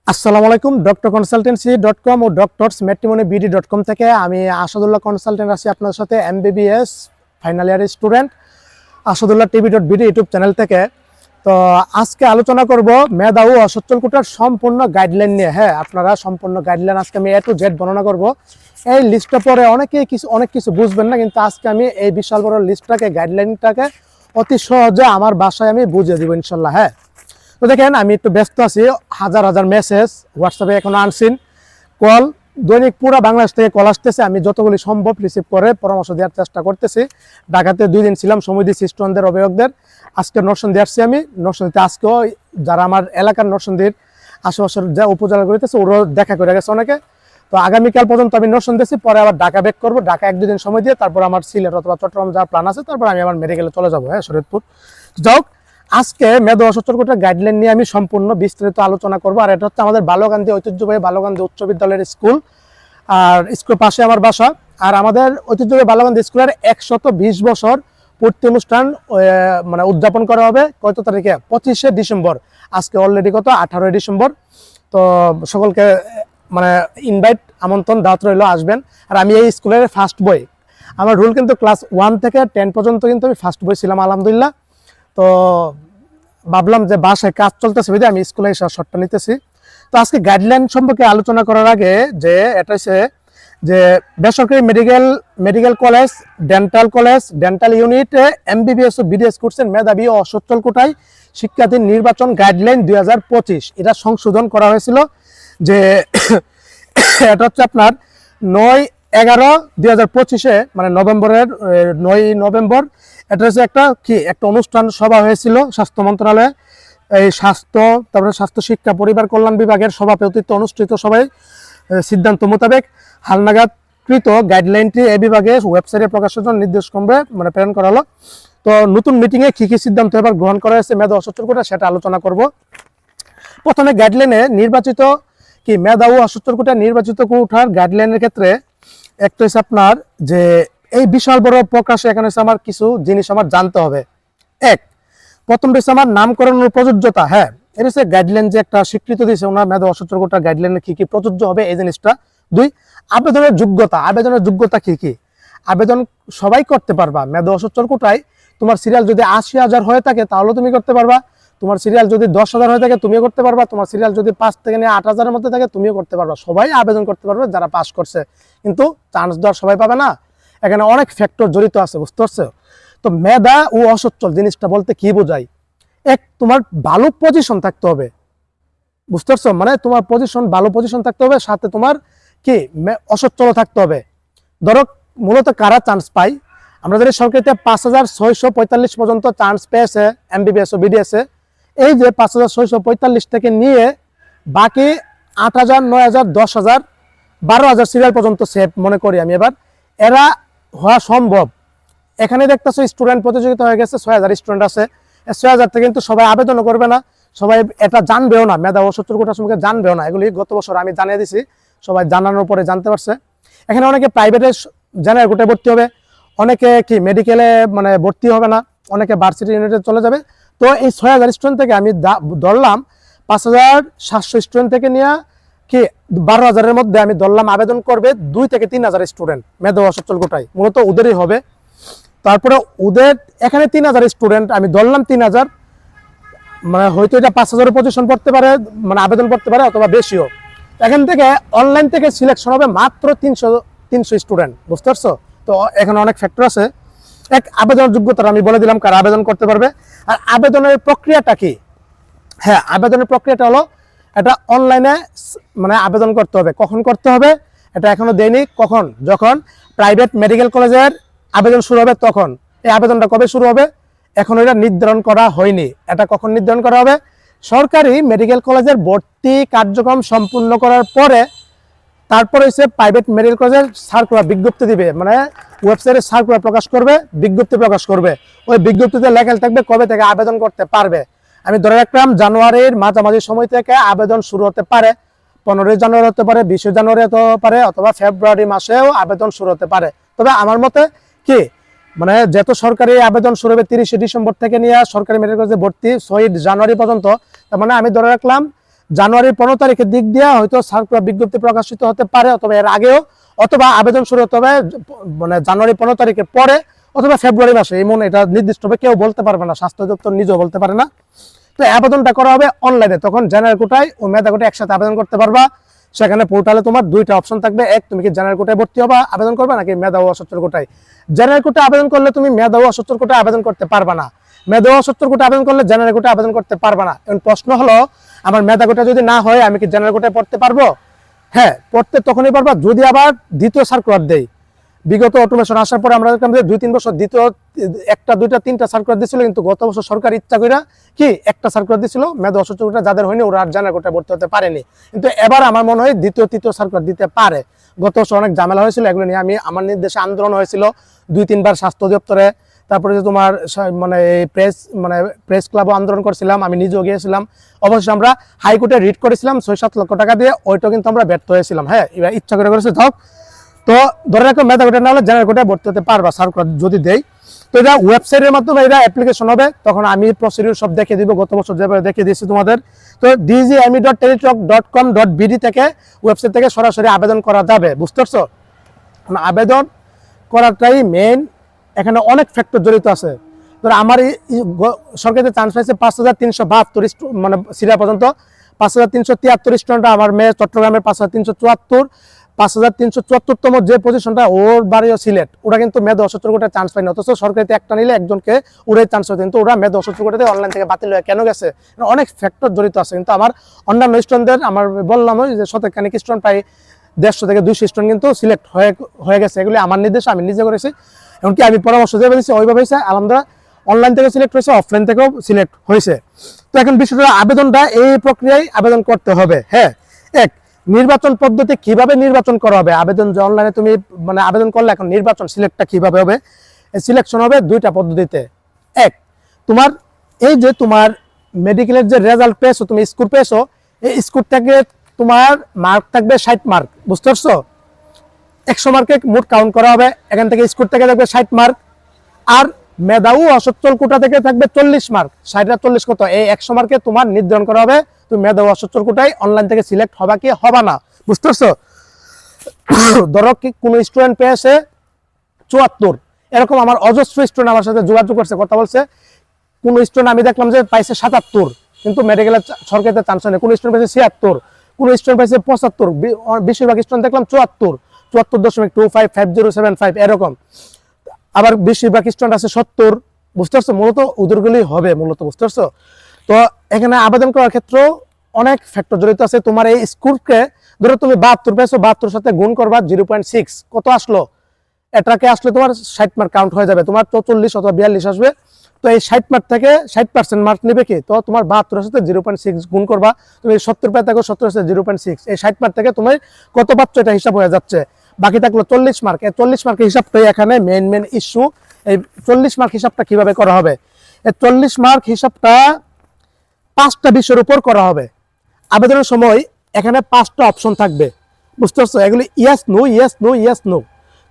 আসসালামু আলাইকুম। ডক্টর কনসালটেন্সি.কম ও ডক্টরস ম্যাট্রিমনি.বিডি.কম থেকে আমি আসাদুল্লাহ কনসালটেন্ট আছি আপনাদের সাথে এমবিবিএস ফাইনাল ইয়ারের স্টুডেন্ট আসাদুল্লাহ টিভি.বিডি ইউটিউব চ্যানেল থেকে। তো আজকে আলোচনা করব মেধা ও অসচ্ছল কোটার সম্পূর্ণ গাইডলাইন নিয়ে। হ্যাঁ, আপনারা সম্পূর্ণ গাইডলাইন আজকে আমি A to Z বর্ণনা করব। এই লিস্টটা পরে অনেক কিছু বুঝবেন না, কিন্তু আজকে আমি এই বিশাল বড় লিস্টটাকে গাইডলাইনটাকে অতি সহজে আমার ভাষায় আমি বুঝিয়ে দিব ইনশাল্লাহ। হ্যাঁ, তো দেখেন আমি একটু ব্যস্ত আছি, হাজার হাজার মেসেজ হোয়াটসঅ্যাপে এখনো আনসিন, কল দৈনিক পুরো বাংলাদেশ থেকে কল আসতেছে। আমি যতগুলি সম্ভব রিসিভ করে পরামর্শ দেওয়ার চেষ্টা করতেছি। ঢাকাতে 2 দিন ছিলাম, সময় দিচ্ছি স্টুডেন্টদের অভিভাবকদের। আজকে নরসিংদী আসছি আমি। নরসিংদীতে আজকেও যারা আমার এলাকার নরসিংদীর আশেপাশের যা উপজেলা করিতেছে ওরাও দেখা করে গেছে অনেকে। তো আগামীকাল পর্যন্ত আমি নরসিংদী আছি, পরে আবার ঢাকা ব্যাক করবো। ঢাকা 1-2 দিন সময় দিয়ে তারপর আমার সিলেট অথবা চট্টগ্রাম যাওয়ার প্ল্যান আছে, তারপর আমি আমার মেডিকেলে চলে যাবো। হ্যাঁ, শরীয়তপুর যাও। আজকে মেধা অসচ্ছল কোটার গাইডলাইন নিয়ে আমি সম্পূর্ণ বিস্তারিত আলোচনা করব। আর এটা হচ্ছে আমাদের বালুকান্দি ঐতিহ্যবাহী বালুকান্দি উচ্চ বিদ্যালয়ের স্কুল, আর স্কুলের পাশে আমার বাসা। আর আমাদের ঐতিহ্যবাহী বালুকান্দি স্কুলের 120 বছর পূর্তি অনুষ্ঠান মানে উদযাপন করা হবে কত তারিখে? 25শে ডিসেম্বর। আজকে অলরেডি কত? 18 ডিসেম্বর। তো সকলকে মানে ইনভাইট, আমন্ত্রণ, দাওয়াত রইল, আসবেন। আর আমি এই স্কুলের ফার্স্ট বয়। আমার রুল কিন্তু ক্লাস 1 থেকে 10 পর্যন্ত কিন্তু আমি ফার্স্ট বয় ছিলাম, আলহামদুলিল্লাহ। তো ভাবলাম যে বাসায় কাজ চলতেছে বুঝে আমি স্কুলে এসে শর্টটা নিতেছি। তো আজকে গাইডলাইন সম্পর্কে আলোচনা করার আগে যে এটা হচ্ছে যে বেসরকারি medical college, dental college, dental ইউনিটে এমবিবিএস ও বিডিএস কোর্সের মেধাবী ও অসচ্ছল কোটায় শিক্ষার্থীর নির্বাচন গাইডলাইন 2025 এটা সংশোধন করা হয়েছিল। যে এটা হচ্ছে আপনার 9/11/2025 মানে নভেম্বরের 9 নভেম্বর। এটা হচ্ছে একটা অনুষ্ঠান সভা হয়েছিল স্বাস্থ্য মন্ত্রণালয়ে। এই তারপরে স্বাস্থ্য শিক্ষা পরিবার কল্যাণ বিভাগের সভাপতিত্বে অনুষ্ঠিত সভায় সিদ্ধান্ত মোতাবেক হালনাগাদকৃত গাইডলাইনটি এ বিভাগে ওয়েবসাইটে প্রকাশের জন্য নির্দেশ ক্রমে মানে প্রেরণ করা হলো। তো নতুন মিটিংয়ে কী সিদ্ধান্ত এবার গ্রহণ করা হয়েছে মেধা অসচ্ছল কোটা সেটা আলোচনা করব। প্রথমে গাইডলাইনে নির্বাচিত মেধা ও অসচ্ছল কোটা নির্বাচিত কোটার গাইডলাইনের ক্ষেত্রে একটা হচ্ছে আপনার যে এই বিশাল বড় প্রকাশে এখানে আমার কিছু জিনিস আমার জানতে হবে। প্রথম হচ্ছে আমার নামকরণের প্রযোজ্যতা। হ্যাঁ, এটা হচ্ছে গাইডলাইন যে একটা স্বীকৃতি দিয়েছে ওনার মেধা অসচ্ছল কোটার গাইডলাইনে কি প্রযোজ্য হবে এই জিনিসটা। 2 আবেদনের যোগ্যতা কি আবেদন সবাই করতে পারবা। মেধা অসচ্ছল কোটায় তোমার সিরিয়াল যদি 80,000 হয়ে থাকে তাহলে তুমি করতে পারবা। তোমার সিরিয়াল যদি 10,000 হয়ে থাকে তুমিও করতে পারবা। তোমার সিরিয়াল যদি 5 থেকে নিয়ে 8,000-এর মধ্যে থাকে তুমিও করতে পারবা। সবাই আবেদন করতে পারবে যারা পাস করছে, কিন্তু চান্স দেওয়ার সবাই পাবে না। এখানে অনেক ফ্যাক্টর জড়িত আছে, বুঝতে পারছো? তো মেধা ও অসচ্ছল জিনিসটা বলতে কি বোঝায়? তোমার ভালো পজিশন থাকতে হবে, বুঝতে পারছো? মানে তোমার ভালো পজিশন থাকতে হবে, সাথে তোমার অসচ্ছল থাকতে হবে। ধরো মূলত কারা চান্স পাই? আমরা যদি সরকারিতে 5,645 পর্যন্ত চান্স পেয়েছে এমবিবিএস ও বিডিএস এ। এই যে 5,645 থেকে নিয়ে বাকি 8,000, 9,000, 10,000, 12,000 সিরিয়াল পর্যন্ত সেভ মনে করি আমি এবার, এরা হওয়া সম্ভব। এখানে দেখতেছো স্টুডেন্ট প্রতিযোগিতা হয়ে গেছে, 6,000 স্টুডেন্ট আছে। 6,000 থেকে কিন্তু সবাই আবেদনও করবে না, সবাই এটা জানবেও না, মেধা ও অসচ্ছল কোটার সম্পর্কে জানবেও না। এগুলি গত বছর আমি জানিয়ে দিছি, সবাই জানানোর পরে জানতে পারছে। এখানে অনেকে প্রাইভেটে জেনারেল কোটায় ভর্তি হবে, অনেকে মেডিকেলে মানে ভর্তি হবে না, অনেকে ভার্সিটি ইউনিটে চলে যাবে। তো এই 6,000 স্টুডেন্ট থেকে আমি ধরলাম 5,700 স্টুডেন্ট থেকে নিয়ে 12,000-এর মধ্যে আমি ধরলাম আবেদন করবে 2 থেকে 3,000 স্টুডেন্ট মেধা ও অসচ্ছল কোটায়, মূলত ওদেরই হবে। তারপরে ওদের এখানে 3,000 স্টুডেন্ট আমি ধরলাম 3,000, মানে হয়তো এটা 5,000 পজিশন পড়তে পারে, মানে আবেদন করতে পারে অথবা বেশিও। এখান থেকে অনলাইন থেকে সিলেকশন হবে মাত্র 300 স্টুডেন্ট, বুঝতে পারছো? তো এখানে অনেক ফ্যাক্টর আছে। আবেদনের যোগ্যতা আমি বলে দিলাম কারা আবেদন করতে পারবে। আর আবেদনের প্রক্রিয়াটা কি? হ্যাঁ, আবেদনের প্রক্রিয়াটা হলো এটা অনলাইনে মানে আবেদন করতে হবে। কখন করতে হবে এটা এখনো দেয়নি। কখন? যখন প্রাইভেট মেডিকেল কলেজের আবেদন শুরু হবে তখন। এই আবেদনটা কবে শুরু হবে এখন এটা নির্ধারণ করা হয়নি। এটা কখন নির্ধারণ করা হবে? সরকারি মেডিকেল কলেজের ভর্তি কার্যক্রম সম্পূর্ণ করার পরে তারপরে হচ্ছে প্রাইভেট মেডিকেল কলেজের সার্কুলার বিজ্ঞপ্তি দিবে, মানে ওয়েবসাইটে সার্কুলার প্রকাশ করবে, বিজ্ঞপ্তি প্রকাশ করবে। ওই বিজ্ঞপ্তিতে লেখা থাকবে কবে থেকে আবেদন করতে পারবে। আমি ধরে রাখলাম জানুয়ারির মাঝামাঝি সময় থেকে আবেদন শুরু হতে পারে। 15 জানুয়ারি হতে পারে, 20 জানুয়ারি হতে পারে, অথবা ফেব্রুয়ারি মাসেও আবেদন শুরু হতে পারে। তবে আমার মতে মানে যেহেতু সরকারি আবেদন শুরু হবে 30 ডিসেম্বর থেকে নিয়ে সরকারি মেডিকেল কলেজে ভর্তি 6 জানুয়ারি পর্যন্ত, তার মানে আমি ধরে রাখলাম জানুয়ারির 15 তারিখের দিক দিয়ে হয়তো সার্কুলার বিজ্ঞপ্তি প্রকাশিত হতে পারে, অথবা এর আগেও, অথবা আবেদন শুরু হতে হবে মানে জানুয়ারি 15 তারিখের পরে, অথবা ফেব্রুয়ারি মাসে। এমন এটা নির্দিষ্টভাবে কেউ বলতে পারবে না, স্বাস্থ্য দপ্তর নিজেও বলতে পারে না। তো আবেদনটা করা হবে অনলাইনে, তখন জেনারেল কোটায় ও মেধা কোটায় একসাথে আবেদন করতে পারবা। সেখানে পোর্টালে তোমার দুইটা অপশন থাকবে, এক তুমি কি জেনারেল কোটায় ভর্তি হবা আবেদন করবে, নাকি মেধা ও অসচ্ছল কোটায়। জেনারেল কোটায় আবেদন করলে তুমি মেধা ও অসচ্ছল কোটায় আবেদন করতে পারবা না, মেধা ও অসচ্ছল কোটায় আবেদন করলে জেনারেল কোটায় আবেদন করতে পারবা না। এখন প্রশ্ন হলো, আমার মেধা কোটা যদি না হয় আমি কি জেনারেল কোটায় পড়তে পারবো? হ্যাঁ, পড়তে তখনই পারবা যদি আবার দ্বিতীয় সার্কুলার দেয়। বিগত অটোমেশন আসার পরে আমরা দেখলাম যে 2-3 বছর দ্বিতীয় একটা, দুইটা, তিনটা সার্কুলার দিছিল, কিন্তু গত বছর সরকার ইচ্ছা করে কি একটা সার্কুলার দিছিল, মেধা অসচ্ছল কোটা যাদের হয়নি ওরা আর জেনারেল কোটায় ভর্তি হতে পারেনি। কিন্তু এবার আমার মনে হয় দ্বিতীয়, তৃতীয় সার্কুলার দিতে পারে। গত বছর অনেক ঝামেলা হয়েছিল, এগুলো নিয়ে আমার নির্দেশে আন্দোলন হয়েছিল 2-3 বার স্বাস্থ্য দপ্তরে। তারপরে যে তোমার মানে প্রেস ক্লাবও আন্দোলন করছিলাম, আমি নিজেও গিয়েছিলাম। অবশ্যই আমরা হাইকোর্টে রিট করেছিলাম 6-7 লক্ষ টাকা দিয়ে, ওইটাও কিন্তু আমরা ব্যর্থ হয়েছিলাম। হ্যাঁ, এবার ইচ্ছা করে করেছে হোক। তো ধরে রাখো মেধা কোটা না হলে জেনারেল কোটায় ভর্তি হতে পারবা সার্কুলার যদি দেয়। তো এটা ওয়েবসাইটের মাধ্যমে এটা অ্যাপ্লিকেশন হবে, তখন আমি প্রসিডিউর সব দেখে দিব, গত বছর যেভাবে দেখে দিয়েছি তোমাদের। তো dgme.teletalk.com.bd থেকে ওয়েবসাইট থেকে সরাসরি আবেদন করা যাবে, বুঝতে পারছো? আবেদন করাটাই মেইন, এখানে অনেক ফ্যাক্টর জড়িত আছে। ধরো আমার সরকারিতে চান্স পাইছে 5372 মানে সিরিয়া পর্যন্ত, 5373 স্টুডেন্ট। আমার মেয়ে চট্টগ্রামের 5374, 5374তম যে পজিশনটা ওর বাড়িও সিলেট, ওরা কিন্তু মেধা অসচ্ছল কোটায় চান্স পায়নি। অথচ সরকারিতে একটা নিলে একজনকে ওরাই চান্স হতো, কিন্তু ওরা মেধা অসচ্ছল কোটাতে অনলাইন থেকে বাতিল হয়ে কেন গেছে? অনেক ফ্যাক্টর জড়িত আছে। কিন্তু আমার অন্যান্য স্টুডেন্টদের আমার বললাম যে শতখানিক স্টুডেন্ট প্রায় 150 থেকে 200 স্টুডেন্ট কিন্তু সিলেক্ট হয়ে গেছে। এগুলি আমার নির্দেশ, আমি নিজে করেছি। এমনকি আমি পরামর্শ যেভাবে দিচ্ছি ওইভাবে হয়েছে আলহামদুলিল্লাহ। অনলাইন থেকে সিলেক্ট হয়েছে, অফলাইন থেকেও সিলেক্ট হয়েছে। তো এখন বিষয়টা আবেদনটা এই প্রক্রিয়ায় আবেদন করতে হবে। হ্যাঁ, এক নির্বাচন পদ্ধতি কিভাবে নির্বাচন করা হবে, আবেদন যে অনলাইনে তুমি মানে আবেদন করলে এখন নির্বাচন সিলেক্টটা কিভাবে হবে, সিলেকশন হবে দুইটা পদ্ধতিতে। এক, তোমার এই যে তোমার মেডিকেলের যে রেজাল্ট পেয়েছো, তুমি স্কোর পেয়েছো, এই স্কোর থেকে তোমার মার্ক থাকবে 60 মার্ক, বুঝতে পারছো? 100 মার্কে মোট কাউন্ট করা হবে, এখান থেকে স্কোর থেকে থাকবে 60 মার্ক। আর মেধা ও অসচ্ছল কোটা থেকে থাকবে 40 মার্ক। 60 আর 40 কত? এই 100 মার্কে তোমার নির্ধারণ করা হবে তুমি মেধা ও অসচ্ছল কোটায় অনলাইন থেকে সিলেক্ট হবা কি হবা না, বুঝতে পারছো? ধরো কি কোনো স্টুডেন্ট পেয়েছে 74, এরকম আমার অজস্র স্টুডেন্ট আমার সাথে যোগাযোগ করছে, কথা বলছে। কোন স্টুডেন্ট আমি দেখলাম যে পাইছে 77, কিন্তু মেডিকেলের সরকারিতে চান্স হয়নি। কোন স্টুডেন্ট পাইছে 76, কোন স্টুডেন্ট পাইছে 75, বেশিরভাগ স্টুডেন্ট দেখলাম 74.5075 এরকম। আবার বেশিরভাগ স্টুডেন্ট আছে 70, বুঝতে পারছো? মূলত ওদেরগুলি হবে মূলত, বুঝতে পারছো? তো এখানে আবেদন করার ক্ষেত্রে অনেক ফ্যাক্টর জড়িত আছে। তোমার এই স্কোরকে ধরো তুমি 72 পেয়েছো, 72 সাথে গুণ করবা 0.6, কত আসলো? এটাকে আসলে তোমার 60 মার্ক কাউন্ট হয়ে যাবে, তোমার 44 অথবা 42 আসবে। তো এই 60 মার্ক থেকে 60% মার্ক নেবে কি? তো তোমার 72 সাথে 0.6 গুণ করবা, তুমি 70 পেয়ে থাকো, 70 সাথে 0.6, এই 60 মার্ক থেকে তুমি কত পাচ্ছ এটা হিসাব হয়ে যাচ্ছে। বাকি থাকলো 40 মার্ক। এই 40 মার্কের হিসাবটাই এখানে মেন ইস্যু। এই 40 মার্ক হিসাবটা কিভাবে করা হবে? এই 40 মার্ক হিসাবটা 5টা বিষয়ের উপর করা হবে। আবেদনের সময় এখানে 5টা অপশন থাকবে, বুঝতে পারছো? এগুলি yes no, yes no, yes no.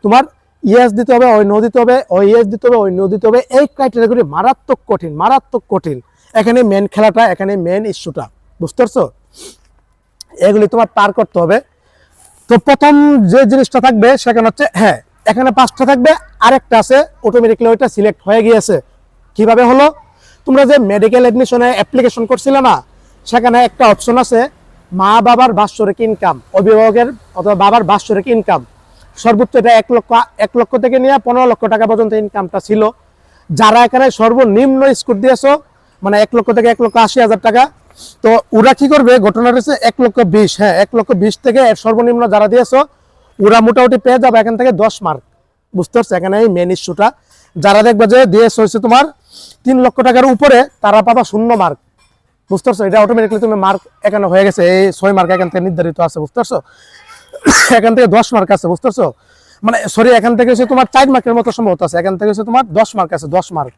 তোমার ইয়েস দিতে হবে, ওই নো দিতে হবে, ওই ইয়েস দিতে হবে, ওই নো দিতে হবে। এই ক্রাইটেরিয়াগুলি মারাত্মক কঠিন, মারাত্মক কঠিন। এখানে মেন খেলাটা, এখানে মেন ইস্যুটা, বুঝতে পারছো? এগুলি তোমার পার করতে হবে। তো প্রথম যে জিনিসটা থাকবে সেখানে হচ্ছে, হ্যাঁ এখানে 5টা থাকবে, আরেকটা আছে অটোমেটিক্যালি ওইটা সিলেক্ট হয়ে গিয়েছে। কিভাবে হলো? তোমরা যে মেডিকেল অ্যাডমিশনে অ্যাপ্লিকেশন করছিলে না, সেখানে একটা অপশন আছে মা বাবার বাৎসরিক ইনকাম, অভিভাবকের অথবা বাবার বাৎসরিক ইনকাম। সর্বোচ্চ এটা 1 লক্ষ থেকে নিয়ে 15 লক্ষ টাকা পর্যন্ত ইনকামটা ছিল। যারা এখানে সর্বনিম্ন স্কোর দিয়েছো, মানে 1 লক্ষ থেকে 1,80,000 টাকা, তো ওরা কি করবে? ঘটনাটা হচ্ছে 1,20,000, হ্যাঁ 1,20,000 থেকে সর্বনিম্ন যারা দিয়েছো ওরা মোটামুটি পেয়ে যাবে এখান থেকে 10 মার্ক, বুঝতে পারছো? এখানে এই মেন ইস্যুটা। যারা দেখবে যে দিয়েছো হচ্ছে তোমার 3 লক্ষ টাকার উপরে, তারা পাবা 0 মার্ক, বুঝতে পারছো? এটা অটোমেটিক্যালি তুমি মার্ক এখানে হয়ে গেছে, এই 6 মার্ক এখান থেকে নির্ধারিত আছে, বুঝতে পারছো? এখান থেকে 10 মার্ক আছে, বুঝতে পারছো? মানে সরি, এখান থেকে হচ্ছে তোমার 4 মার্কের মতো সম্ভবত আছে, এখান থেকে হচ্ছে তোমার 10 মার্ক আছে, 10 মার্ক।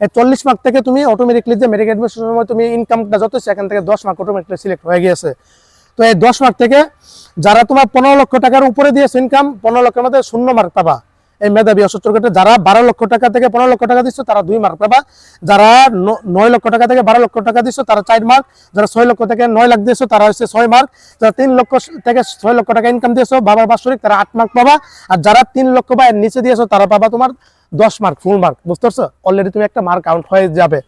এই 40 মার্ক থেকে তুমি অটোমেটিক্যালি যে মেডিকেল অ্যাডমিশনের সময় তুমি ইনকামটা যত সেখান থেকে 10 মার্ক অটোমেটিক্যালি সিলেক্ট হয়ে গিয়েছে। তো এই 10 মার্ক থেকে যারা তোমার 15 লক্ষ টাকার উপরে দিয়েছে ইনকাম, 15 লক্ষের মধ্যে 0 মার্ক পাবা। এই মেধাবী অসচ্ছল ক্যাডার যারা 12 লক্ষ টাকা থেকে 15 লক্ষ টাকা দিচ্ছ তারা 2 মার্ক পাবা, যারা 9 লক্ষ টাকা থেকে 12 লক্ষ টাকা দিচ্ছ তারা 4 মার্ক, যারা 6 লক্ষ থেকে 9 লাখ দিয়েছো তারা হচ্ছে 6 মার্ক, যারা 3 লক্ষ থেকে 6 লক্ষ টাকা ইনকাম দিয়েছো বাবার বাৎসরিক তারা 8 মার্ক পাবা, আর যারা 3 লক্ষ বা এর নিচে দিয়েছো তারা পাবা তোমার 10 মার্ক ফুল মার্ক। বুঝতে পারছো? অলরেডি তুমি একটা মার্ক কাউন্ট হয়ে যাবে।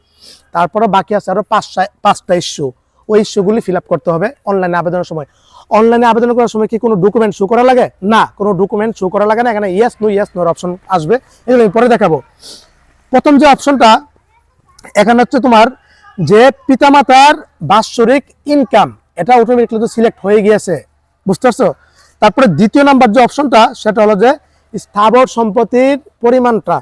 তারপরে বাকি আছে আরো 5টা ইস্যু, ওই ইস্যুগুলি ফিল আপ করতে হবে অনলাইনে আবেদনের সময়। অনলাইনে আবেদন করার সময় কি কোনো ডকুমেন্ট শো করা লাগে? না, কোনো ডকুমেন্ট শো করা লাগে না। এখানে ইয়েস নোর অপশন আসবে, এগুলো আমি পরে দেখাবো। প্রথম যে অপশনটা এখানে হচ্ছে তোমার যে পিতামাতার বাৎসরিক ইনকাম, এটা অটোমেটিকলি তো সিলেক্ট হয়ে গিয়েছে। বুঝতে পারছো? তারপরে দ্বিতীয় নাম্বার যে অপশনটা সেটা হলো যে স্থাবর সম্পত্তির পরিমাণটা,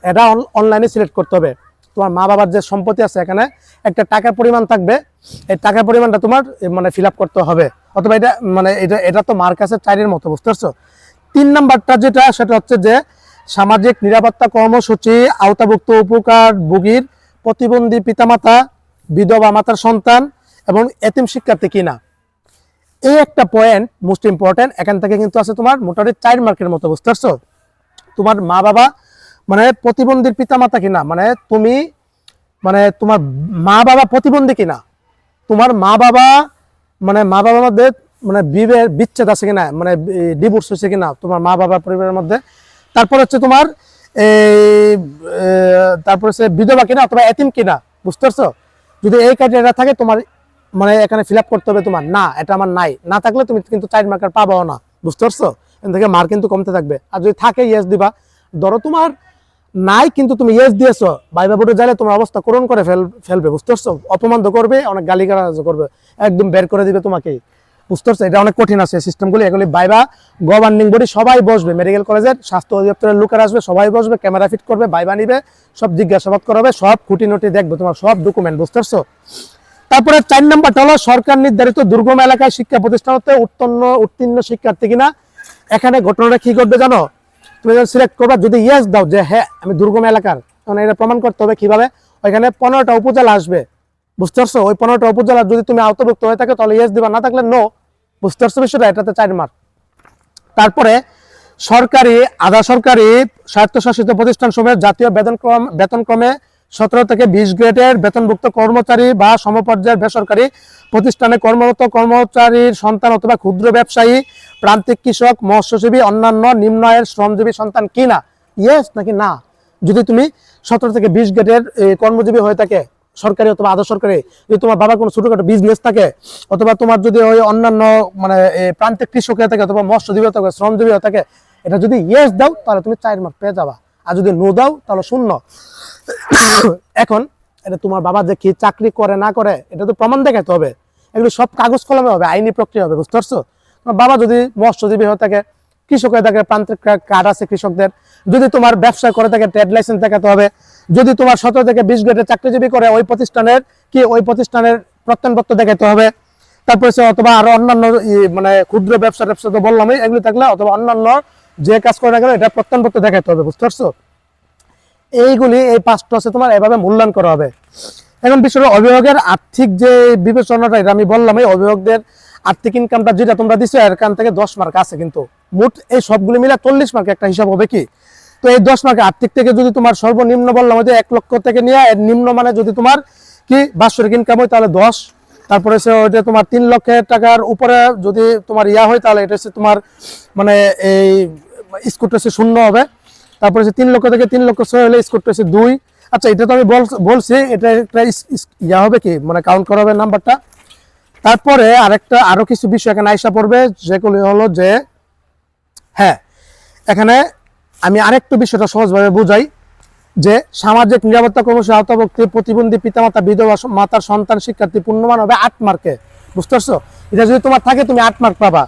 এটা অনলাইনে সিলেক্ট করতে হবে। তোমার মা বাবার যে সম্পত্তি আছে এখানে একটা টাকার পরিমাণ থাকবে, এই টাকার পরিমাণটা তোমার মানে ফিল আপ করতে হবে, অথবা এটা মানে এটা তো মার্ক আছে 4-এর মতো। বুঝতে পারছো? 3 নাম্বারটা যেটা সেটা হচ্ছে যে সামাজিক নিরাপত্তা কর্মসূচি আওতাভুক্ত উপকারভোগীর প্রতিবন্ধী পিতামাতা, বিধবা মাতার সন্তান এবং এতিম শিক্ষার্থী কিনা। এই একটা পয়েন্ট মোস্ট ইম্পর্টেন্ট, এখান থেকে কিন্তু আছে তোমার মোটামুটি 4 মার্কের মতো। বুঝতে পারছো? তোমার মা বাবা মানে প্রতিবন্ধীর পিতামাতা কিনা, মানে তুমি মানে তোমার মা বাবা প্রতিবন্ধী কিনা, তোমার মা বাবা মানে মা বাবার মধ্যে মানে বিচ্ছেদ আছে কিনা, মানে ডিভোর্স হয়েছে কিনা তোমার মা বাবার পরিবারের মধ্যে। তারপর হচ্ছে তোমার তারপর হচ্ছে বিধবা কিনা অথবা এতিম কিনা। বুঝতে পারছো? যদি এই ক্রাইটেরিয়া থাকে তোমার মানে এখানে ফিল আপ করতে হবে তোমার, না এটা আমার নাই, না থাকলে তুমি কিন্তু 4 মার্কার পাবাও না। বুঝতে পারছো? এখান থেকে মার্ক কিন্তু কমতে থাকবে। আর যদি থাকে ইয়েস দিবা। ধরো তোমার নাই কিন্তু তুমি ইয়েস দিয়েছো, ভাইবা বোর্ডে যাইলে তোমার অবস্থা করুণ করে ফেলবে। বুঝতে পারছো? অপমান তো করবে, অনেক গালিগালাজ করবে, একদম বের করে দিবে তোমাকে। বুঝতে পারছো? এটা অনেক কঠিন আছে সিস্টেমগুলি। এগুলি ভাইবা গভর্নিং বডি সবাই বসবে, মেডিকেল কলেজের স্বাস্থ্য অধিদপ্তরের লোকেরা আসবে, সবাই বসবে, ক্যামেরা ফিট করবে, ভাইবা নিবে, সব জিজ্ঞাসাবাদ করাবে, সব খুঁটিনটি দেখবে তোমার সব ডকুমেন্ট। বুঝতে পারছো? তারপরে 4 নাম্বারটা হলো সরকার নির্ধারিত দুর্গম এলাকায় শিক্ষা প্রতিষ্ঠান হতে উত্তীর্ণ শিক্ষার্থী কিনা। এখানে ঘটনাটা কি করবে জানো? তুমি যখন সিলেক্ট করবা, যদি ইয়েস দাও যে হ্যাঁ আমি দুর্গম এলাকার, তখন এটা প্রমাণ করতে হবে কিভাবে? ওইখানে 15টা উপজেলা আসবে। বুঝতে পারছো? ওই 15টা উপজেলা যদি তুমি আওতাভুক্ত হয়ে থাকে তাহলে ইয়েস দিবা, না থাকলে নো। বুঝতে পারছো বিষয়টা? এটাতে 4 মার্ক। তারপরে সরকারি আধা সরকারি স্বায়ত্তশাসিত প্রতিষ্ঠান সমূহের জাতীয় বেতনক্রমে 17 থেকে 20 গ্রেডের বেতনভুক্ত কর্মচারী বা সমপর্যায়ের বেসরকারি প্রতিষ্ঠানে কর্মরত কর্মচারীর সন্তান অথবা ক্ষুদ্র ব্যবসায়ী, প্রান্তিক কৃষক, মৎস্যজীবী, অন্যান্য নিম্ন আয়ের শ্রমজীবী সন্তান কিনা। ইয়েস নাকি না? যদি তুমি 17 থেকে 20 গ্রেডের কর্মজীবী হয়ে থাকে, সরকারি অথবা আধা সরকারি, যদি তোমার বাবার কোনো ছোটখাটো বিজনেস থাকে, অথবা তোমার যদি ওই অন্যান্য মানে প্রান্তিক কৃষক হয়ে থাকে অথবা মৎস্যজীবী থাকে, শ্রমজীবী হয়ে থাকে, এটা যদি ইয়েস দাও তাহলে তুমি 4 মার্ক পেয়ে যাবা, আর যদি নো দাও তাহলে 0। এখন এটা তোমার বাবা যে কি চাকরি করে না করে এটা তো প্রমাণ দেখাতে হবে, এগুলো সব কাগজ কলমে হবে, আইনি প্রক্রিয়া হবে। বুঝতে পারছো? তোমার বাবা যদি মৎস্যজীবী হয়ে থাকে, কৃষক হয়ে থাকে, প্রান্তিক কার্ড আছে কৃষকদের, যদি তোমার ব্যবসা করে থাকে ট্রেড লাইসেন্স দেখাতে হবে, যদি তোমার 17 থেকে 20 গ্রেডের চাকরিজীবী করে ওই প্রতিষ্ঠানের প্রত্যয়নপত্র দেখাতে হবে। তারপরে অথবা আরো অন্যান্য মানে ক্ষুদ্র ব্যবসা তো বললামই, এগুলি থাকলে অথবা অন্যান্য যে কাজ করে না গেলে এটা প্রত্যয়নপত্র দেখাতে হবে। বুঝতে পারছো? এইগুলি এই 5টা আছে তোমার এভাবে মূল্যায়ন করা হবে। এখন বিষয় অভিভাবকের আর্থিক যে বিবেচনাটা, এটা আমি বললাম, এই অভিভাবকদের আর্থিক ইনকামটা যেটা তোমরা দিছো এখান থেকে 10 মার্ক আছে, কিন্তু মোট এই সবগুলি মিলে 40 মার্ক একটা হিসাব হবে কি। তো এই 10 মার্ক আর্থিক থেকে যদি তোমার সর্বনিম্ন বললাম যে 1 লক্ষ থেকে নিয়ে এর নিম্ন মানে যদি তোমার কি বাৎসরিক ইনকাম হয় তাহলে 10, তারপরে ওইটা তোমার 3 লক্ষ টাকার উপরে যদি তোমার ইয়া হয় তাহলে এটা হচ্ছে তোমার মানে এই স্কোরটা হচ্ছে 0 হবে। তারপরে 3 লক্ষ থেকে 3 লক্ষ 6 হলে স্কোরটা হচ্ছে 2। আচ্ছা, এটা তো আমি বলছি, এটা একটা ইয়া হবে কি মানে কাউন্ট করা হবে নাম্বারটা। তারপরে আরো কিছু বিষয় এখানে আইসা পড়বে, যেগুলি হলো যে হ্যাঁ, এখানে আমি আরেকটু বিষয়টা সহজভাবে বুঝাই যে সামাজিক নিরাপত্তা কর্মসূচি আওতাভুক্ত প্রতিবন্ধী পিতামাতা, বিধবা মাতার সন্তান শিক্ষার্থী পূর্ণমান হবে 8 মার্কে। বুঝতে পারছো? এটা যদি তোমার থাকে তুমি 8 মার্ক পাবা,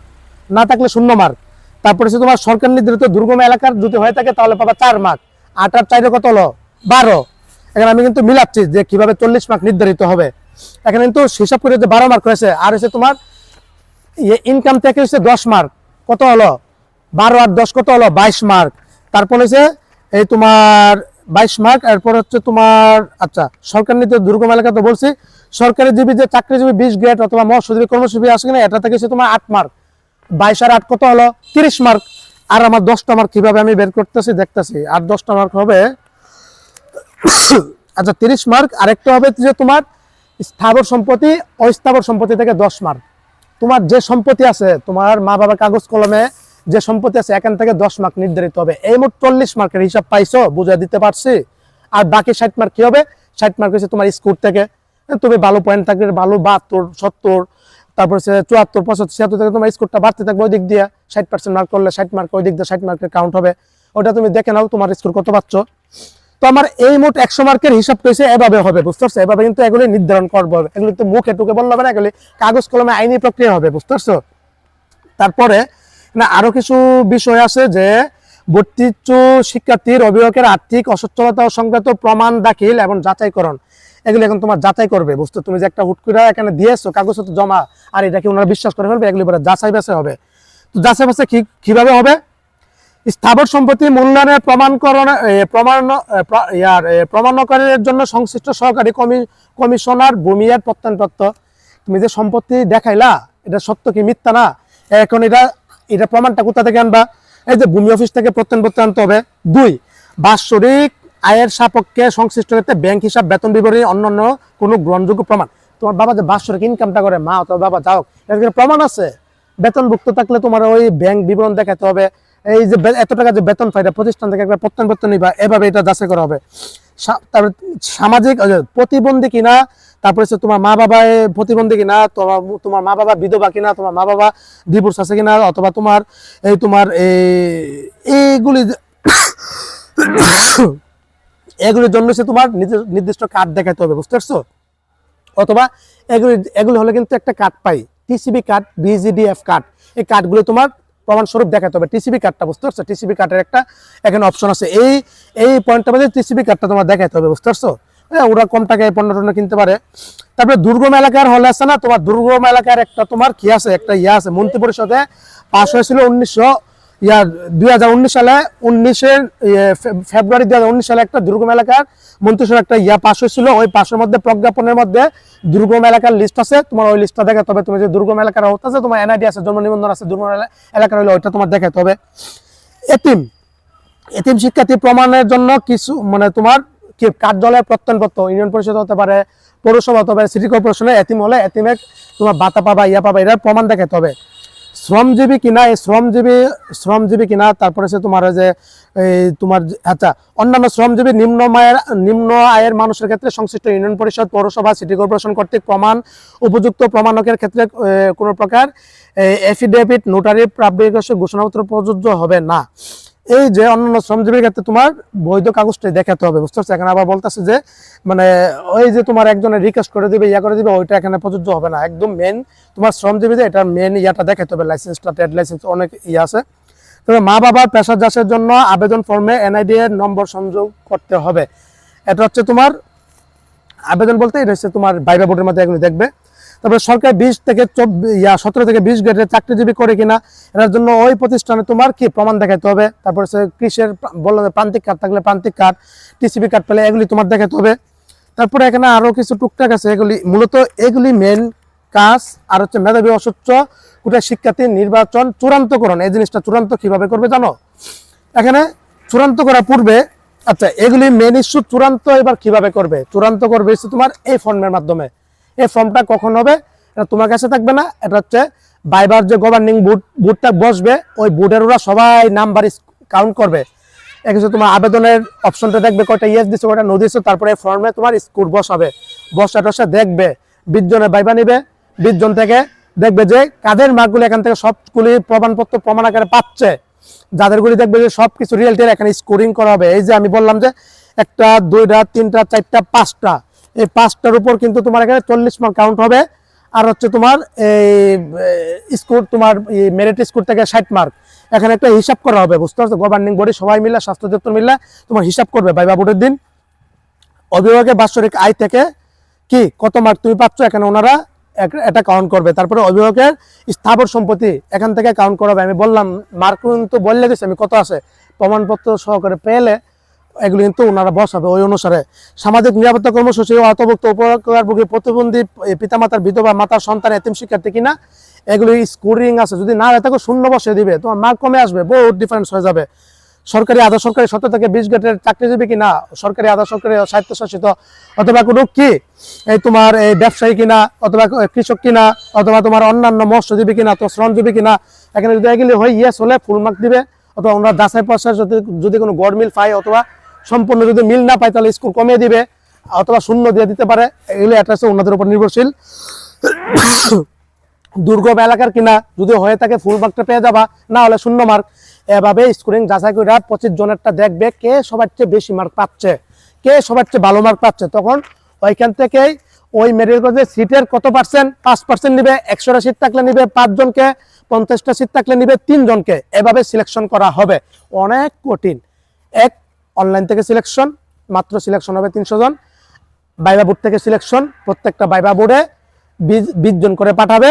না থাকলে 0 মার্ক। তারপরে তোমার সরকার নির্ধারিত দুর্গম এলাকার যদি হয়ে থাকে তাহলে পাবা 4 মার্ক। 8 আর 4 কত হলো? 12। এখানে আমি কিন্তু মিলাচ্ছি যে কিভাবে 40 মার্ক নির্ধারিত হবে। এখানে কিন্তু হিসাব করে যে 12 মার্ক হয়েছে, আর হচ্ছে তোমার ইনকাম থেকে হচ্ছে 10 মার্ক, কত হলো? 12 আর 10 কত হলো? 22 মার্ক। তারপর হচ্ছে এই তোমার 22 মার্ক। এরপর হচ্ছে তোমার আচ্ছা সরকার নির্ধারিত দুর্গম এলাকা তো বলছি, সরকারি জীবী যে চাকরিজীবী 20 গ্রেড অথবা মৎস্যজীবী কর্মজীবী আছে কিনা, এটা থেকে হচ্ছে তোমার 8 মার্ক। 22 আর 8 কত হলো? 30 মার্ক। আর আমার 10টা মার্ক কিভাবে আমি বের করতেছি দেখতেছি। আর 10টা মার্ক হবে আচ্ছা 30 মার্ক। আরেকটা হবে যে তোমার স্থাবর সম্পত্তি, অস্থাবর সম্পত্তি থেকে 10 মার্ক। তোমার যে সম্পত্তি আছে, তোমার মা বাবার কাগজ কলমে যে সম্পত্তি আছে, এখান থেকে 10 মার্ক নির্ধারিত হবে। এই মোট 40 মার্কের হিসাব পাইছো, বুঝাই দিতে পারছি। আর বাকি 60 মার্ক কি হবে? 60 মার্ক হচ্ছে তোমার স্কোর থেকে। তুমি ভালো পয়েন্ট থাকলে ভালো 72, 70, তারপর 74, 75, 76 থেকে তোমার স্কোরটা বাড়তে থাকবে ওই দিক দিয়ে। 60% মার্ক করলে 60 মার্ক ওই দিক দিয়ে 60 মার্কের কাউন্ট হবে। ওটা তুমি দেখে নাও তোমার স্কোর কত পাচ্ছ। তো আমার এই মোট 100 মার্কের হিসাব করেছে এভাবে হবে, বুঝতে পারছো? এভাবে কিন্তু এগুলি নির্ধারণ করবো হবে। এগুলি তো মুখে টুকে বললে হবে না, এগুলি কাগজ কলমে আইনি প্রক্রিয়া হবে, বুঝতে পারছো? তারপরে না আরো কিছু বিষয় আছে যে ভর্তিচ্ছু শিক্ষার্থীর অভিভাবকের আর্থিক অসচ্ছলতা সংক্রান্ত প্রমাণ দাখিল এবং যাচাইকরণ, এগুলি এখন তোমার যাচাই করবে, বুঝতে? তুমি যে একটা হুট করে এখানে দিয়েছো কাগজপত্র জমা, আর এটা কি ওনারা বিশ্বাস করে ফেলবে? এগুলি পরে যাচাই বাছাই হবে। তো যাচাই বাছাই কিভাবে হবে? স্থাবর সম্পত্তি মূল্যায়নের প্রমাণকারীর জন্য সংশ্লিষ্ট সহকারী কমিশনার ভূমিয়ার প্রত্যয়নপত্র। তুমি যে সম্পত্তি দেখাইলা, এটা সত্য কি মিথ্যা না, এখন এটা প্রমাণটা কোথা থেকে আনবা? এই যে ভূমি অফিস থেকে প্রত্যয়নপত্র আনতে হবে। 2, বাৎসরিক আয়ের সাপেক্ষে সংশ্লিষ্ট ক্ষেত্রে ব্যাংক হিসাব, বেতন বিবরণী, অন্যান্য কোনো গ্রহণযোগ্য প্রমাণ। তোমার বাবা যে বাৎসরিক ইনকামটা করে, মা অথবা বাবা যাও, এর প্রমাণ আছে। বেতনভুক্ত থাকলে তোমার ওই ব্যাংক বিবরণ দেখাতে হবে। এই যে এত টাকা যে বেতন পাই, প্রতিষ্ঠান থেকে একটা প্রত্যয়নপত্র নিবা, এভাবে এটা যাচাই করা হবে। তারপরে সামাজিক প্রতিবন্ধী কিনা, তারপরে তোমার মা বাবা প্রতিবন্ধী কিনা, তোমার মা বাবা বিধবা কিনা, তোমার মা বাবা ডিভোর্স আছে কিনা, অথবা তোমার এইগুলি এগুলির জন্য তোমার নির্দিষ্ট কার্ড দেখাতে হবে, বুঝতে পারছো? অথবা এগুলি হলে কিন্তু একটা কার্ড পাই, টিসিবি কার্ড, বিজিডিএফ কার্ড। এই কার্ডগুলো তোমার প্রমাণস্বরূপ দেখাতে হবে। টিসিবি কার্ডটা, বুঝতে পারছো? টিসিবি কার্ডের একটা এখানে অপশন আছে, এই পয়েন্টটা মধ্যে টিসিবি কার্ডটা তোমার দেখাতে হবে, বুঝতে পারছো? হ্যাঁ, ওরা কম টাকায় পণ্য টন্য কিনতে পারে। তারপরে দুর্গম এলাকার হলে আছে না, তোমার দুর্গম এলাকার একটা তোমার কি আছে, একটা আছে মন্ত্রী পরিষদে পাশ হয়েছিল 2019 সালে, 19 ফেব্রুয়ারি 2019 সালে একটা দুর্গম এলাকার মন্ত্রিসভার একটা পাশ হয়েছিল। ওই পাশের মধ্যে প্রজ্ঞাপনের মধ্যে দুর্গম এলাকার লিস্ট আছে, তোমার ওই লিস্টটা দেখাতে হবে। তুমি যে দুর্গম এলাকার আছে, তোমার এনআইডি আছে, জন্ম নিবন্ধন আছে, দুর্গম এলাকার হলে ওইটা তোমার দেখাতে হবে। এতিম শিক্ষার্থী প্রমাণের জন্য কিছু মানে তোমার কি কার্যালয়ের প্রত্যয়নপত্র, ইউনিয়ন পরিষদ হতে পারে, পৌরসভা হতে পারে, সিটি কর্পোরেশনে এতিম হলে এতিমের তোমার ভাতা পাবা, পাবা, এটার প্রমাণ দেখাতে হবে। শ্রমজীবী কিনা, এই শ্রমজীবী কিনা, তারপরে তোমার যে তোমার আচ্ছা অন্যান্য শ্রমজীবী নিম্ন আয়ের মানুষের ক্ষেত্রে সংশ্লিষ্ট ইউনিয়ন পরিষদ, পৌরসভা, সিটি কর্পোরেশন কর্তৃক উপযুক্ত প্রমাণকের ক্ষেত্রে কোনো প্রকার এফিডেভিট, নোটারি প্রাপ্তির ঘোষণাপত্র প্রযোজ্য হবে না। এই যে অন্যান্য শ্রমজীবীর ক্ষেত্রে তোমার বৈধ কাগজটাই দেখাতে হবে, বুঝতে পারছো? এখানে আবার বলতেছে যে মানে ওই যে তোমার একজনের রিকোয়েস্ট করে দিবে, করে দিবে, ওইটা এখানে প্রযোজ্য হবে না। একদম মেন তোমার শ্রমজীবীদের এটা মেন দেখাতে হবে, লাইসেন্সটা, ট্রেড লাইসেন্স, অনেক আছে। তবে মা বাবার পেশা চাষের জন্য আবেদন ফর্মে এনআইডি এর নম্বর সংযোগ করতে হবে। এটা হচ্ছে তোমার আবেদন বলতে এটা হচ্ছে তোমার ভাইবা বোর্ডের মধ্যে এগুলো দেখবে। তারপরে সরকার 17 থেকে 20 গ্রেডের চাকরিজীবী করে কিনা, এটার জন্য ওই প্রতিষ্ঠানে তোমার কি প্রমাণ দেখাতে হবে। তারপরে কৃষির বললাম প্রান্তিক কার্ড থাকলে প্রান্তিক কার্ড, টিসিবি কার্ড পেলে এগুলি তোমার দেখাতে হবে। তারপরে এখানে আরো কিছু টুকটাক আছে, এগুলি মূলত এগুলি মেন কাজ। আর হচ্ছে মেধাবী অসচ্ছ কোটা শিক্ষার্থী নির্বাচন চূড়ান্তকরণ। এই জিনিসটা চূড়ান্ত কিভাবে করবে জানো? এখানে চূড়ান্ত করার পূর্বে আচ্ছা এগুলি মেন ইস্যু চূড়ান্ত এবার কিভাবে করবে? চূড়ান্ত করবে তোমার এই ফর্মের মাধ্যমে। এই ফর্মটা কখন হবে? এটা তোমার কাছে থাকবে না, এটা হচ্ছে ভাইবার যে গভর্নিং বোর্ডটা বসবে, ওই বোর্ডের ওরা সবাই নাম্বার কাউন্ট করবে। একটু তোমার আবেদনের অপশনটা দেখবে কয়টা ইয়েস দিচ্ছে, কয়টা নো দিচ্ছে, তারপরে ফর্মে তোমার স্কোর বসাবে। বসা দেখবে 20 জনের ভাইবা নিবে, 20 জন থেকে দেখবে যে কাদের মার্কগুলি এখান থেকে সবগুলি প্রমাণপত্র প্রমাণ আকারে পাচ্ছে, যাদেরগুলি দেখবে যে সবকিছু রিয়েলটির এখানে স্কোরিং করা হবে। এই যে আমি বললাম যে 1টা 2টা 3টা 4টা 5টা, এই 5টার উপর কিন্তু তোমার এখানে 40 মার্ক কাউন্ট হবে। আর হচ্ছে তোমার এই স্কোর তোমার মেরিট স্কোর থেকে 60 মার্ক এখানে একটা হিসাব করা হবে, বুঝতে পারছো? গভর্নিং বডি সবাই মিলে, স্বাস্থ্য দপ্তর মিলে তোমার হিসাব করবে ভাইবা বোর্ডের দিন। অভিভাবকের বাৎসরিক আয় থেকে কি কত মার্ক তুমি পাচ্ছ এখানে ওনারা এটা কাউন্ট করবে। তারপরে অভিভাবকের স্থাবর সম্পত্তি এখান থেকে কাউন্ট করা হবে। আমি বললাম মার্ক কিন্তু বললে দিচ্ছি আমি কত আছে, প্রমাণপত্র সহকারে পেলে এগুলি কিন্তু ওনারা বসাবে ওই অনুসারে। সামাজিক নিরাপত্তা কর্মসূচি অন্তর্ভুক্ত উপকারভোগী প্রতিবন্ধী পিতামাতার বিধবা মাতার সন্তান এতিম শিক্ষার্থী কিনা, এগুলি স্কোরিং আছে, যদি না হয়ে থাকে 0 বসে দিবে, তোমার মার্ক কমে আসবে, বহুত ডিফারেন্স হয়ে যাবে। সরকারি আধা সরকারি 17 থেকে 20 গ্রেডের চাকরিজীবী কিনা, সরকারি আধা সরকারি স্বায়ত্তশাসিত অথবা কোনো কি এই তোমার এই ব্যবসায়ী কিনা, অথবা কৃষক কিনা, অথবা তোমার অন্যান্য মৎস্যজীবী কিনা, তো শ্রমজীবী কিনা, এখানে যদি এগুলি হয় ইয়েস হলে ফুল মার্ক দিবে, অথবা আমরা যাচাই পাশে যদি কোনো গড় মিল পাই অথবা সম্পূর্ণ যদি মিল না পাই তাহলে স্কোর কমিয়ে দিবে অথবা 0 দিয়ে দিতে পারে। এগুলি এটা হচ্ছে ওনাদের উপর নির্ভরশীল। দুর্গম এলাকার কিনা, যদি হয়ে থাকে ফুল মার্কটা পেয়ে যাবা, না হলে 0 মার্ক। এভাবে স্কোরিং যাচাই করে 25 জনেরটা দেখবে কে সবার চেয়ে বেশি মার্ক পাচ্ছে, কে সবার চেয়ে ভালো মার্ক পাচ্ছে। তখন ওইখান থেকেই ওই মেডিকেল কলেজে সিটের কত পার্সেন্ট, 5% নিবে, 100টা সিট থাকলে নিবে 5 জনকে, 50টা সিট থাকলে নিবে 3 জনকে, এভাবে সিলেকশন করা হবে। অনেক কঠিন। এক, অনলাইন থেকে সিলেকশন, মাত্র সিলেকশন হবে 300 জন। বাইবা বোর্ড থেকে সিলেকশন, প্রত্যেকটা বাইবা বোর্ডে 20 জন করে পাঠাবে,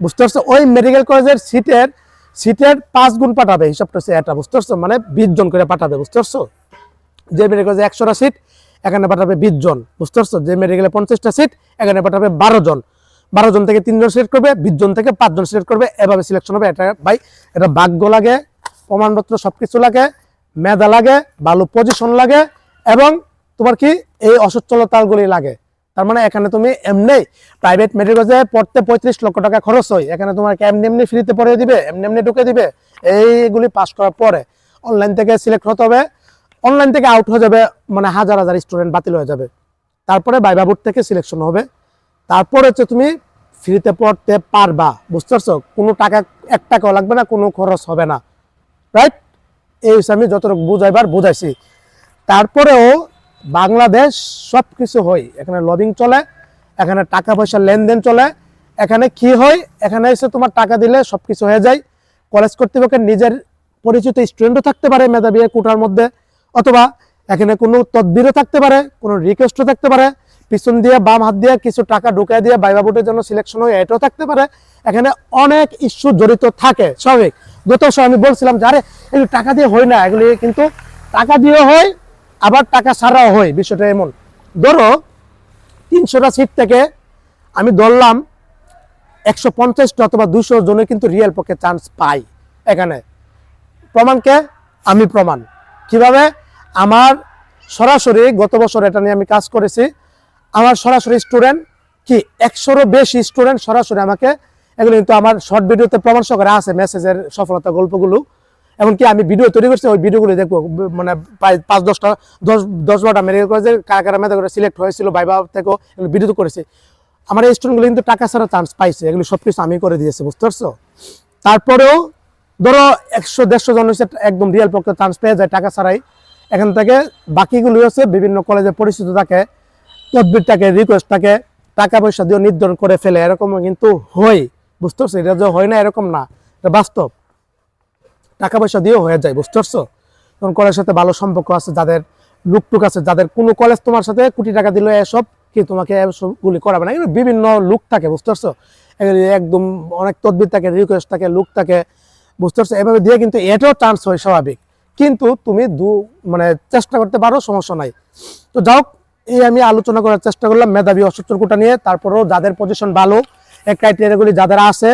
বুঝতে পারছো? ওই মেডিকেল কলেজের সিটের 5 গুণ পাঠাবে, হিসাবটা হচ্ছে এটা, বুঝতে পারছো? মানে 20 জন করে পাঠাবে, বুঝতে পারছো? যে মেডিকেল কলেজে 100টা সিট, এখানে পাঠাবে 20 জন, বুঝতে পারছো? যে মেডিকেলে 50টা সিট, এখানে পাঠাবে 12 জন। 12 জন থেকে 3 জন সিলেক্ট করবে, 20 জন থেকে 5 জন সিলেক্ট করবে, এভাবে সিলেকশন হবে। এটা ভাই, এটা ভাগ্য লাগে, প্রমাণপত্র সবকিছু লাগে, মেধা লাগে, ভালো পজিশন লাগে, এবং তোমার কি এই অসচ্ছলতাগুলি লাগে। তার মানে এখানে তুমি এমনি প্রাইভেট মেডিকেল কলেজে পড়তে 35 লক্ষ টাকা খরচ হয়, এখানে তোমার এমনি ফ্রিতে পড়ে দিবে, এমনি ঢুকে দিবে। এইগুলি পাস করার পরে অনলাইন থেকে সিলেক্ট হতে হবে, অনলাইন থেকে আউট হয়ে যাবে, মানে হাজার হাজার স্টুডেন্ট বাতিল হয়ে যাবে। তারপরে বাইবা বোর্ড থেকে সিলেকশন হবে, তারপরে হচ্ছে তুমি ফ্রিতে পড়তে পারবা, বুঝতে পারছো? কোনো টাকা 1 টাকাও লাগবে না, কোনো খরচ হবে না, রাইট? এই হিসাবে আমি যতটুকু বুঝাইবার বুঝাইছি। তারপরেও বাংলাদেশ সব কিছু হয়, এখানে লবিং চলে, এখানে টাকা পয়সার লেনদেন চলে। এখানে কি হয়, এখানে এসে তোমার টাকা দিলে সব কিছু হয়ে যায়। কলেজ কর্তৃপক্ষের নিজের পরিচিত স্টুডেন্টও থাকতে পারে মেধাবী কোটার মধ্যে, অথবা এখানে কোনো তদবিরও থাকতে পারে, কোনো রিকোয়েস্টও থাকতে পারে, পিছন দিয়ে বাম হাত দিয়ে কিছু টাকা ঢুকাই দিয়ে বাইবা বোর্ডের জন্য সিলেকশন হয়, এটাও থাকতে পারে। এখানে অনেক ইস্যু জড়িত থাকে, স্বাভাবিক। গত সময় আমি বলছিলাম যে আরে এগুলো টাকা দিয়ে হয় না, এগুলি কিন্তু টাকা দিয়ে হয়, আবার টাকা ছাড়াও হয়। বিষয়টা এমন, ধরো 300টা সিট থেকে আমি ধরলাম 150টা অথবা 200 জনের কিন্তু রিয়েল পক্ষে চান্স পাই। এখানে প্রমাণকে আমি প্রমাণ কিভাবে, আমার সরাসরি গত বছর এটা নিয়ে আমি কাজ করেছি, আমার সরাসরি স্টুডেন্ট কি 100-এরও বেশি স্টুডেন্ট সরাসরি আমাকে, এগুলো কিন্তু আমার শর্ট ভিডিওতে প্রমাণ সহকারে আছে, মেসেজের সফলতা গল্পগুলো। এমনকি আমি ভিডিও তৈরি করছি, ওই ভিডিওগুলো দেখবো, মানে প্রায় 5-10-12টা মেডিকেল কলেজের কারা কারা মেধা করে সিলেক্ট হয়েছিল বাইবা থেকেও ভিডিও তো করেছি। আমার এই স্টুডেন্টগুলো কিন্তু টাকা ছাড়া চান্স পাইছে, এগুলো সব কিছু আমি করে দিয়েছি, বুঝতে পারছো? তারপরেও ধরো 100-150 জন হচ্ছে একদম রিয়েল পক্ষে চান্স পেয়ে যায় টাকা ছাড়াই। এখান থেকে বাকিগুলি হচ্ছে বিভিন্ন কলেজে পরিচিত থাকে, তদবির থাকে, রিকোয়েস্ট থাকে, টাকা পয়সা দিয়ে নির্ধারণ করে ফেলে, এরকম কিন্তু হয়, বুঝতে পারছো? এটা যে হয় না এরকম না, এটা বাস্তব, টাকা পয়সা দিয়েও হয়ে যায়, বুঝতে পারছো? তখন কলেজের সাথে ভালো সম্পর্ক আছে, যাদের লুকটুক আছে, যাদের কোনো কলেজ তোমার সাথে কোটি টাকা দিলে এসব কি তোমাকে এসবগুলি করাবে না, এগুলো বিভিন্ন লুক থাকে, বুঝতে পারছো? একদম অনেক তদবির থাকে, রিকোয়েস্ট থাকে, লুক থাকে, বুঝতে পারছো? এভাবে দিয়ে কিন্তু এটাও চান্স হয় স্বাভাবিক, কিন্তু তুমি মানে চেষ্টা করতে পারো, সমস্যা নাই। তো যাও, এই আমি আলোচনা করার চেষ্টা করলাম মেধাবী অসচ্ছল কোটা নিয়ে। তারপরেও যাদের পজিশন ভালো, এই ক্রাইটেরিয়াগুলি যাদের আছে,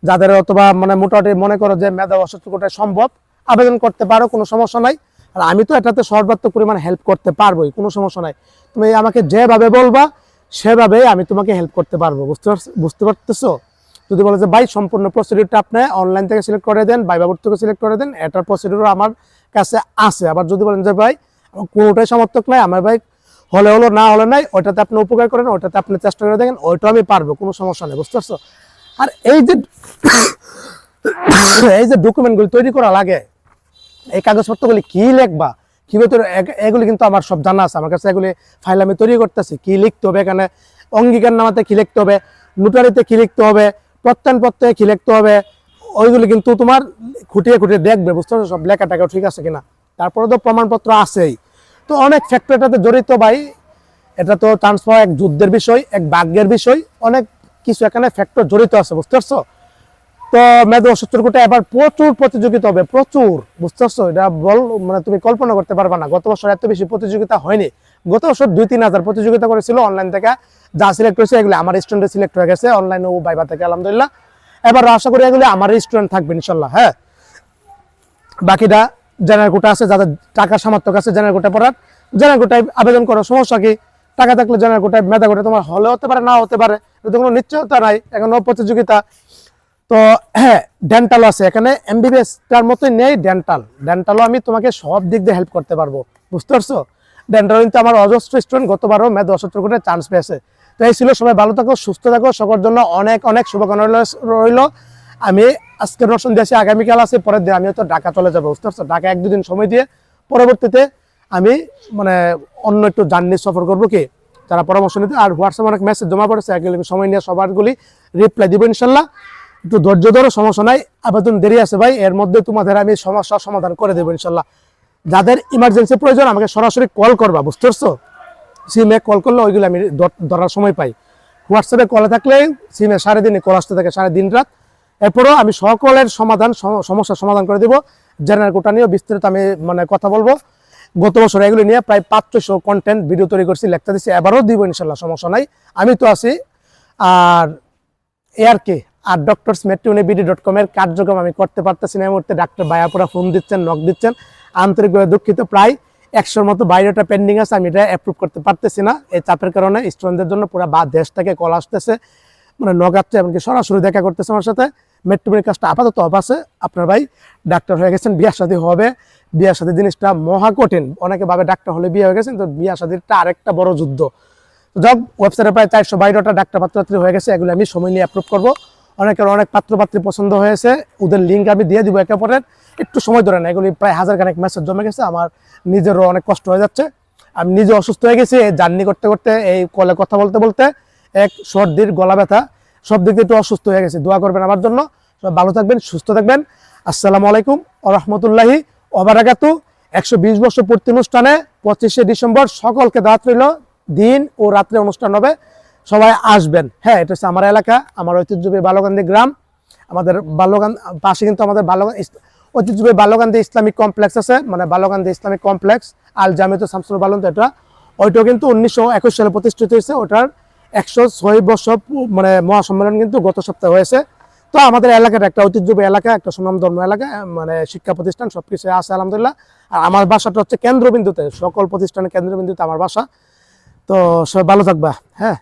যাদের অথবা মানে মোটামুটি মনে করো যে মেধা অসচ্ছল কোটায় সম্ভব, আবেদন করতে পারো, কোনো সমস্যা নাই। আর আমি তো এটাতে সর্বাত্মক পরিমাণ হেল্প করতে পারবোই, কোনো সমস্যা নাই। তুমি আমাকে যেভাবে বলবা সেভাবে আমি তোমাকে হেল্প করতে পারবো, বুঝতে পারতেছো? যদি বলে যে ভাই সম্পূর্ণ প্রসিডিউরটা আপনি অনলাইন থেকে সিলেক্ট করে দেন, বাইবা বোর্ড থেকে সিলেক্ট করে দেন, এটার প্রসিডিউর আমার কাছে আছে। আবার যদি বলেন যে ভাই কোনোটাই সমর্থক নাই, আমার ভাই হলে হলো, না হলে নাই, ওইটাতে আপনি উপকার করেন, ওইটাতে আপনি চেষ্টা করে দেখেন, ওইটা আমি পারবো, কোনো সমস্যা নেই, বুঝতে পারছো? আর এই যে ডকুমেন্টগুলি তৈরি করা লাগে, এই কাগজপত্রগুলি কি লিখবা, কিভাবে এগুলি কিন্তু আমার সব জানা আছে, আমার কাছে এগুলি ফাইল আমি তৈরি করতেছি। কি লিখতে হবে এখানে, অঙ্গীকার নামাতে কি লিখতে হবে, নোটারিতে কি লিখতে হবে, প্রত্যয়নপত্রে কি লিখতে হবে, ওইগুলি কিন্তু তোমার খুঁটিয়ে খুঁটিয়ে দেখবে, বুঝতে পারছো? সব লেখা টাকা ঠিক আছে কিনা। তারপরে তো প্রমাণপত্র আছেই, তো অনেক ফ্যাক্টর এটাতে জড়িত ভাই। এটা তো চান্স পাওয়া এক যুদ্ধের বিষয়, এক ভাগ্যের বিষয়, অনেক কিছু এখানে ফ্যাক্টর জড়িত আছে, বুঝতে পারছো? তো মেধা 70 কোটি এবার প্রচুর প্রতিযোগিতা হবে, প্রচুর, বুঝতে পারছো? এটা মানে তুমি কল্পনা করতে পারবা না। গত বছর এত বেশি প্রতিযোগিতা হয়নি। গত বছর 2-3 হাজার প্রতিযোগিতা করেছিল অনলাইন থেকে, যা সিলেক্ট হয়েছে এগুলো আমার স্টুডেন্ট সিলেক্ট হয়ে গেছে অনলাইনে ও ভাইবা থেকে, আলহামদুলিল্লাহ। এবার আশা করি এগুলো আমার স্টুডেন্ট থাকবে ইনশাল্লাহ। হ্যাঁ, বাকিটা জেনারেল কোটা আছে, যাদের টাকার সামর্থ্য আছে জেনারেল কোটা পড়ার, জেনারেল কোটায় আবেদন করো, সমস্যা কি? টাকা থাকলে জেনারেল কোটায়, মেধা কোটা তোমার হলে হতে পারে, না হতে পারে, এটা কোনো নিশ্চয়তা নাই, এখনো প্রতিযোগিতা। তো হ্যাঁ, ডেন্টালও আছে এখানে, এমবিবিএস তার মতোই নেই ডেন্টালও আমি তোমাকে সব দিক দিয়ে হেল্প করতে পারবো, বুঝতে পারছো? ডেন্টাল কিন্তু আমার অজস্র স্টুডেন্ট গতবারও মেধা 70 কোটি চান্স পেয়েছে। তো এই ছিল, সবাই ভালো থাকো, সুস্থ থাকো, সকলের জন্য অনেক অনেক শুভকামনা রইল। আমি আজকে রোশন দিয়েছি, আগামীকাল আছে, পরের দিন আমি তো ঢাকা চলে যাবো, বুঝতে পারছো? ঢাকা 1-2 দিন সময় দিয়ে পরবর্তীতে আমি মানে অন্য একটু জার্নি সফর করবো, কি যারা পরামর্শ নিতে। আর হোয়াটসঅ্যাপে অনেক মেসেজ জমা পড়েছে, এগুলো আমি সময় নিয়ে সবারগুলি রিপ্লাই দিব ইনশাল্লাহ। একটু ধৈর্য ধরো, সমস্যা নাই, আবেদন দেরি আছে ভাই, এর মধ্যে তোমাদের আমি সমস্যার সমাধান করে দেবো ইনশাল্লাহ। যাদের ইমার্জেন্সি প্রয়োজন আমাকে সরাসরি কল করবা, বুঝতে পারছো? সিমে কল করলে ওইগুলো আমি ধরার সময় পাই। হোয়াটসঅ্যাপে কলে থাকলে সিমে সারাদিনই কল আসতে থাকে, সারাদিন রাত। এরপরও আমি সকলের সমস্যার সমাধান করে দেবো। জেনারেল কোটা নিয়েও বিস্তারিত আমি মানে কথা বলবো। গত বছর এগুলো নিয়ে প্রায় 500 কন্টেন্ট ভিডিও তৈরি করছি, লেখতে দিচ্ছি, এবারও দিব ইনশাল্লাহ, সমস্যা নাই, আমি তো আছি। আর কি আর ডক্টরসমেট্রিউনিবিডি.com এর কার্যক্রম আমি করতে পারতেছি না এই মুহূর্তে। ডাক্তার ভাইয়াপুরা ফোন দিচ্ছেন, নক দিচ্ছেন, আন্তরিকভাবে দুঃখিত। প্রায় 100-র মতো বায়োডাটা পেন্ডিং আছে, আমি এটা অ্যাপ্রুভ করতে পারতেছি না এই চাপের কারণে। স্টুডেন্টদের জন্য পুরো দেশ থেকে কল আসতেছে, মানে নগাচ্ছে, এমনকি সরাসরি দেখা করতেছে আমার সাথে। মেট্রোমির কাজটা আপাতত অফ আছে। আপনার ভাই ডাক্তার হয়ে গেছেন, বিয়ে শাদী হবে। বিয়ে শাদী জিনিসটা মহা কঠিন, অনেকে ভাবে ডাক্তার হলে বিয়ে হয়ে গেছেন, তো বিয়ে শাদীটা আরেকটা বড় যুদ্ধ। জব ওয়েবসাইটে প্রায় 422টা ডাক্তার পাত্রপাত্রী হয়ে গেছে, এগুলো আমি সময় নিয়ে অ্যাপ্রুভ করবো। অনেকের অনেক পাত্রপাত্রী পছন্দ হয়েছে, ওদের লিঙ্ক আমি দিয়ে দিব একে পরের, একটু সময় ধরে না। এগুলি প্রায় 1000 মেসেজ জমে গেছে, আমার নিজেরও অনেক কষ্ট হয়ে যাচ্ছে। আমি নিজে অসুস্থ হয়ে গেছি এই জার্নি করতে করতে, এই কলে কথা বলতে বলতে, এক সর্দির গলা ব্যথা, সব দিক দিয়ে একটু অসুস্থ হয়ে গেছে। দোয়া করবেন আমার জন্য, সব ভালো থাকবেন, সুস্থ থাকবেন। আসসালামু আলাইকুম ওয়া রাহমাতুল্লাহি ওয়া বারাকাতুহু। 120 বছর পূর্তি অনুষ্ঠানে 25শে ডিসেম্বর সকলকে দাওয়াত রইল, দিন ও রাত্রে অনুষ্ঠান হবে, সবাই আসবেন। হ্যাঁ, এটা হচ্ছে আমার এলাকা, আমার ঐতিহ্যবাহী বালুকান্দি গ্রাম। আমাদের বালুকান্দি পাশে কিন্তু আমাদের ঐতিহ্যবাহী বালুকান্দি ইসলামিক কমপ্লেক্স আছে, মানে বালুকান্দি ইসলামিক কমপ্লেক্স, আল জামিয়াত শামসুল বালুন। এটা ওইটাও কিন্তু 1921 সালে প্রতিষ্ঠিত হয়েছে। ওটার 106 বছর মানে মহাসম্মেলন কিন্তু গত সপ্তাহে হয়েছে। তো আমাদের এলাকার একটা ঐতিহ্যবাহী এলাকা, একটা সুনামধন্য এলাকা, মানে শিক্ষা প্রতিষ্ঠান সবকিছু আছে আলহামদুলিল্লাহ। আর আমার বাসাটা হচ্ছে কেন্দ্রবিন্দুতে, সকল প্রতিষ্ঠানের কেন্দ্রবিন্দুতে আমার বাসা। তো সবাই ভালো থাকবা। হ্যাঁ।